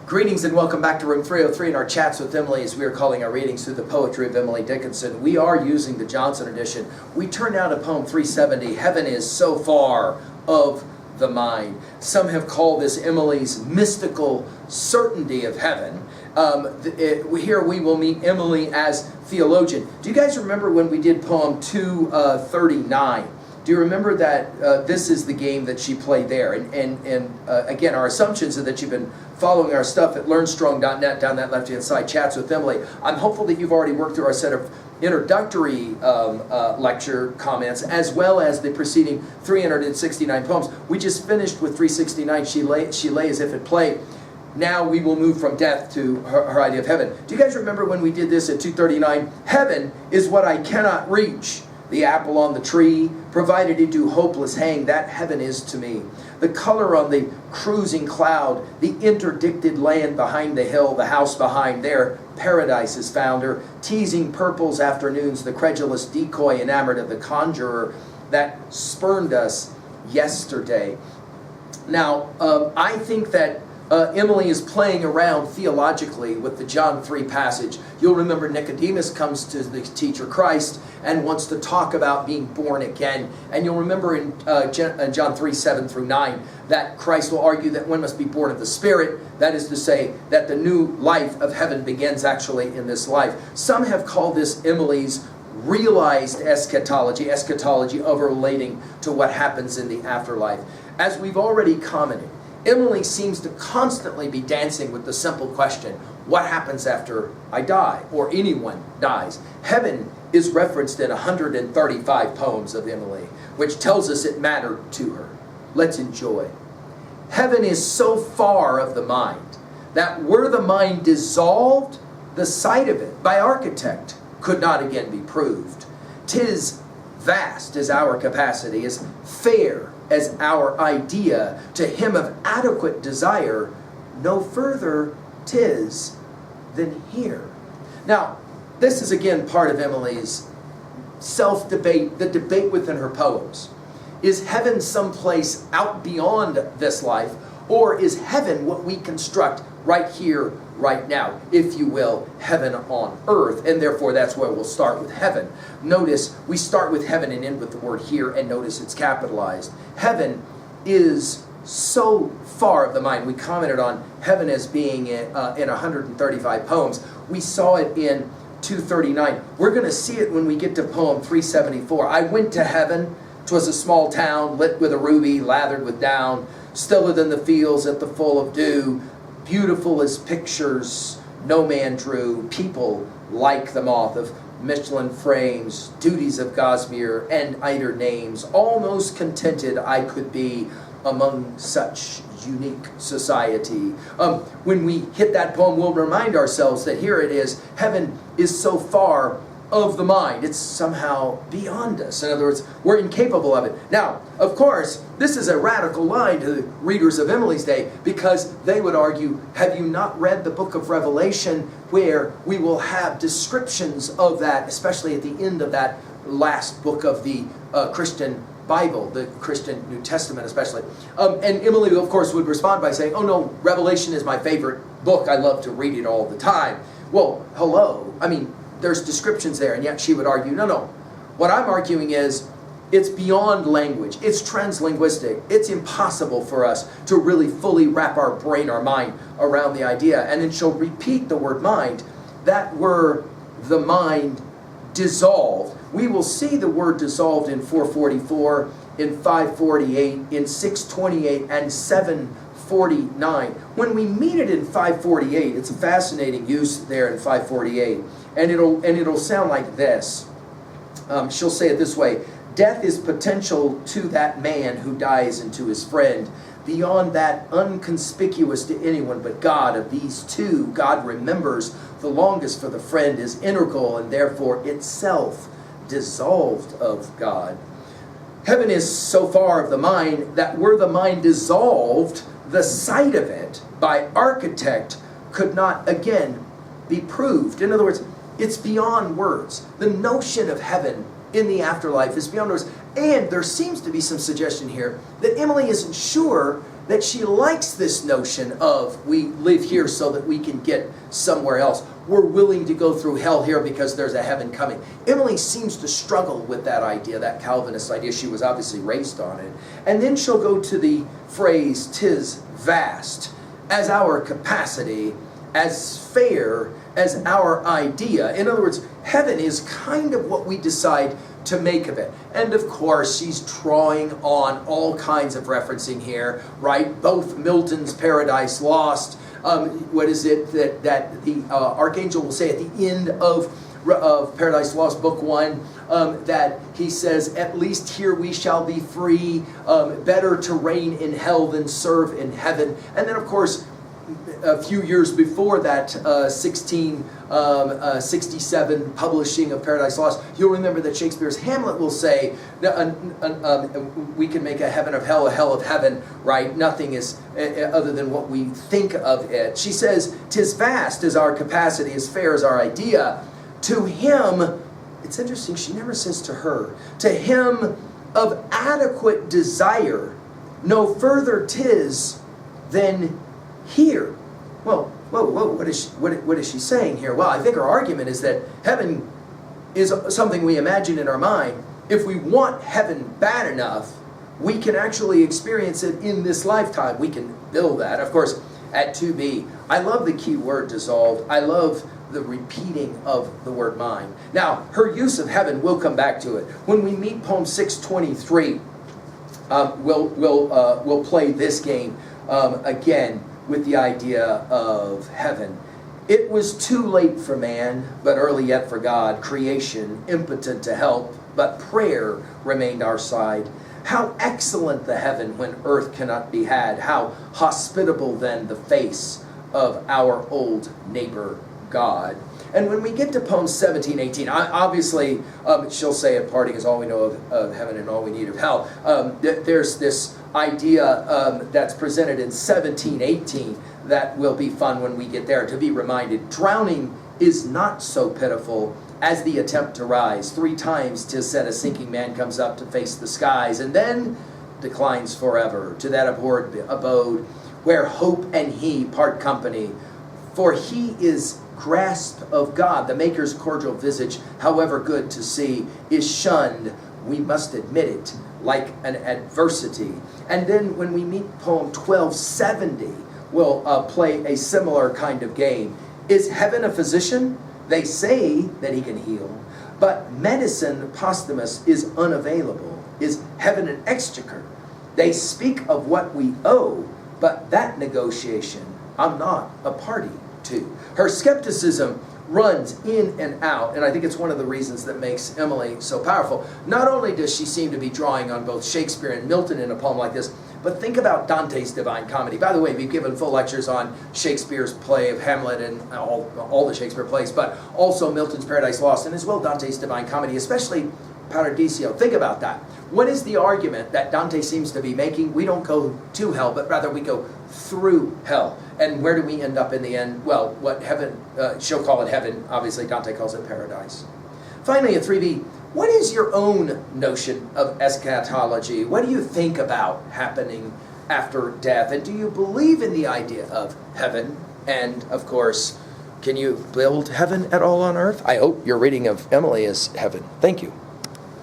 Greetings and welcome back to room 303 in our chats with Emily, as we are calling our readings through the poetry of Emily Dickinson. We are using the Johnson edition. We turned out to poem 370, Heaven is So Far of the Mind. Some have called this Emily's mystical certainty of heaven. Here we will meet Emily as theologian. Do you guys remember when we did poem 239? Do you remember that this is the game that she played there? And again, our assumptions are that you've been following our stuff at learnstrong.net down that left-hand side, chats with Emily. I'm hopeful that you've already worked through our set of introductory lecture comments, as well as the preceding 369 poems. We just finished with 369, She lay as if at play. Now we will move from death to her idea of heaven. Do you guys remember when we did this at 239? Heaven is what I cannot reach. The apple on the tree, provided it do hopeless hang, that heaven is to me. The color on the cruising cloud, the interdicted land behind the hill, the house behind there, paradise is found her, teasing purples afternoons, the credulous decoy enamored of the conjurer that spurned us yesterday. Now, I think that Emily is playing around theologically with the John 3 passage. You'll remember Nicodemus comes to the teacher Christ and wants to talk about being born again. And you'll remember in John 3, 7 through 9, that Christ will argue that one must be born of the Spirit. That is to say, that the new life of heaven begins actually in this life. Some have called this Emily's realized eschatology of relating to what happens in the afterlife. As we've already commented, Emily seems to constantly be dancing with the simple question, what happens after I die, or anyone dies? Heaven is referenced in 135 poems of Emily, which tells us it mattered to her. Let's enjoy. Heaven is so far of the mind, that were the mind dissolved, the sight of it by architect could not again be proved. 'Tis vast as our capacity, as fair as our idea, to him of adequate desire, no further 'tis than here. Now, this is again part of Emily's self-debate, the debate within her poems. Is heaven someplace out beyond this life, or is heaven what we construct right here, right now, if you will, heaven on earth? And therefore that's where we'll start with heaven. Notice we start with heaven and end with the word here, and notice it's capitalized. Heaven is so far of the mind. We commented on heaven as being in 135 poems. We saw it in 239. We're going to see it when we get to poem 374. I went to heaven. 'Twas a small town, lit with a ruby, lathered with down, stiller than the fields at the full of dew, beautiful as pictures no man drew, people like the moth of Michelin frames, duties of Gosmere and Eider names, almost contented I could be among such unique society. When we hit that poem, we'll remind ourselves that here it is, heaven is so far of the mind. It's somehow beyond us. In other words, we're incapable of it. Now, of course, this is a radical line to the readers of Emily's day, because they would argue, have you not read the book of Revelation, where we will have descriptions of that, especially at the end of that last book of the Christian Bible, the Christian New Testament especially. And Emily, of course, would respond by saying, oh no, Revelation is my favorite book. I love to read it all the time. Well, hello. I mean, there's descriptions there, and yet she would argue, no. What I'm arguing is, it's beyond language. It's translinguistic. It's impossible for us to really fully wrap our brain, our mind, around the idea. And then she'll repeat the word mind. That were the mind dissolved. We will see the word dissolved in 444, in 548, in 628, and 749. When we meet it in 548, it's a fascinating use there in 548. And it'll sound like this. She'll say it this way. Death is potential to that man who dies and to his friend. Beyond that, unconspicuous to anyone but God. Of these two, God remembers the longest, for the friend is integral and therefore itself dissolved of God. Heaven is so far of the mind that were the mind dissolved, the sight of it by architect could not again be proved. In other words, it's beyond words. The notion of heaven in the afterlife is beyond words. And there seems to be some suggestion here that Emily isn't sure that she likes this notion of we live here so that we can get somewhere else. We're willing to go through hell here because there's a heaven coming. Emily seems to struggle with that idea, that Calvinist idea. She was obviously raised on it. And then she'll go to the phrase, "'tis vast," as our capacity, as fair as our idea. In other words, heaven is kind of what we decide to make of it. And of course, she's drawing on all kinds of referencing here, right? Both Milton's Paradise Lost, what is it that the archangel will say at the end of Paradise Lost, Book 1, that he says, "At least here we shall be free, better to reign in hell than serve in heaven." And then, of course, a few years before that, 1667 publishing of Paradise Lost, you'll remember that Shakespeare's Hamlet will say, we can make a heaven of hell, a hell of heaven, right? Nothing is other than what we think of it. She says, "'Tis vast as our capacity, as fair as our idea. To him," it's interesting, she never says to her, "to him of adequate desire, no further 'tis than here." Well, whoa, what is she saying here? Well, I think her argument is that heaven is something we imagine in our mind. If we want heaven bad enough, we can actually experience it in this lifetime. We can build that. Of course, at 2b, I love the key word dissolved. I love the repeating of the word mind. Now, her use of heaven, we'll come back to it. When we meet poem 623, we'll play this game again with the idea of heaven. "It was too late for man, but early yet for God. Creation impotent to help, but prayer remained our side. How excellent the heaven when earth cannot be had. How hospitable then the face of our old neighbor God." And when we get to poem 1718, obviously she'll say at parting is all we know of heaven and all we need of hell. There's this idea that's presented in 1718 that will be fun when we get there, to be reminded. "Drowning is not so pitiful as the attempt to rise. 3 times 'tis said a sinking man comes up to face the skies, and then declines forever to that abhorred abode where hope and he part company. For he is grasp of God, the Maker's cordial visage, however good to see, is shunned, we must admit it, like an adversity." And then when we meet poem 1270, we'll play a similar kind of game. "Is heaven a physician? They say that he can heal, but medicine posthumous is unavailable. Is heaven an exchequer? They speak of what we owe, but that negotiation I'm not a party to." Her skepticism runs in and out, and I think it's one of the reasons that makes Emily so powerful. Not only does she seem to be drawing on both Shakespeare and Milton in a poem like this, but think about Dante's Divine Comedy. By the way, we've given full lectures on Shakespeare's play of Hamlet and all the Shakespeare plays, but also Milton's Paradise Lost, and as well Dante's Divine Comedy, especially Paradiso. Think about that. What is the argument that Dante seems to be making? We don't go to hell, but rather we go through hell. And where do we end up in the end? Well, what heaven, she'll call it heaven. Obviously, Dante calls it paradise. Finally, at 3b, what is your own notion of eschatology? What do you think about happening after death? And do you believe in the idea of heaven? And, of course, can you build heaven at all on earth? I hope your reading of Emily is heaven. Thank you.